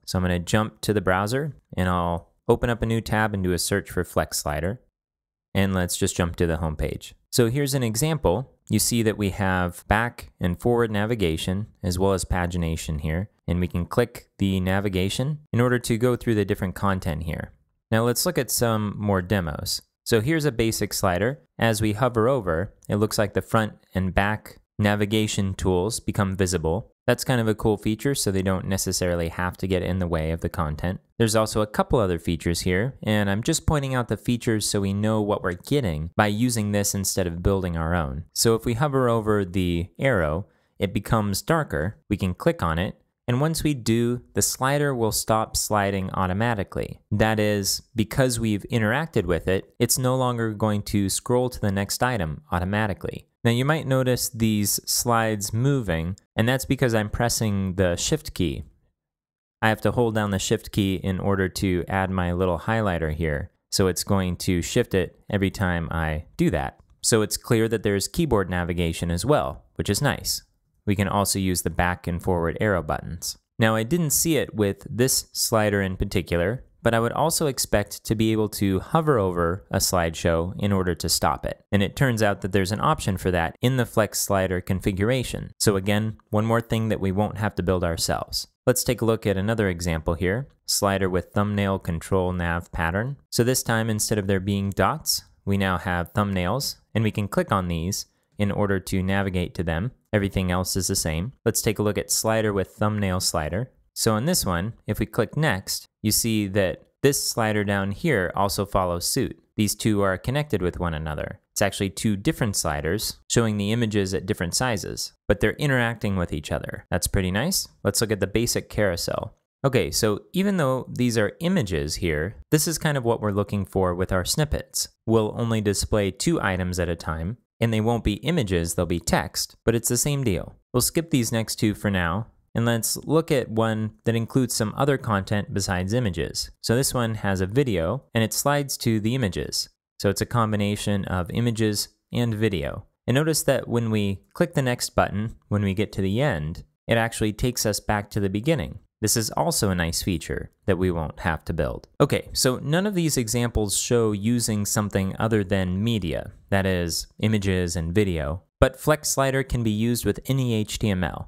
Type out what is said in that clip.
So I'm going to jump to the browser and I'll open up a new tab and do a search for Flexslider. And let's just jump to the home page. So here's an example. You see that we have back and forward navigation as well as pagination here. And we can click the navigation in order to go through the different content here. Now let's look at some more demos. So here's a basic slider. As we hover over, it looks like the front and back navigation tools become visible. That's kind of a cool feature, so they don't necessarily have to get in the way of the content. There's also a couple other features here, and I'm just pointing out the features so we know what we're getting by using this instead of building our own. So if we hover over the arrow, it becomes darker. We can click on it, and once we do, the slider will stop sliding automatically. That is, because we've interacted with it, it's no longer going to scroll to the next item automatically. Now you might notice these slides moving, and that's because I'm pressing the Shift key. I have to hold down the Shift key in order to add my little highlighter here. So it's going to shift it every time I do that. So it's clear that there's keyboard navigation as well, which is nice. We can also use the back and forward arrow buttons. Now I didn't see it with this slider in particular, but I would also expect to be able to hover over a slideshow in order to stop it. And it turns out that there's an option for that in the Flexslider configuration. So again, one more thing that we won't have to build ourselves. Let's take a look at another example here. Slider with thumbnail control nav pattern. So this time, instead of there being dots, we now have thumbnails, and we can click on these in order to navigate to them. Everything else is the same. Let's take a look at slider with thumbnail slider. So on this one, if we click next, you see that this slider down here also follows suit. These two are connected with one another. It's actually two different sliders showing the images at different sizes, but they're interacting with each other. That's pretty nice. Let's look at the basic carousel. Okay, so even though these are images here, this is kind of what we're looking for with our snippets. We'll only display 2 items at a time, and they won't be images, they'll be text, but it's the same deal. We'll skip these next 2 for now, and let's look at one that includes some other content besides images. So this one has a video, and it slides to the images. So it's a combination of images and video. And notice that when we click the next button, when we get to the end, it actually takes us back to the beginning. This is also a nice feature that we won't have to build. Okay, so none of these examples show using something other than media, that is, images and video, but Flexslider can be used with any HTML.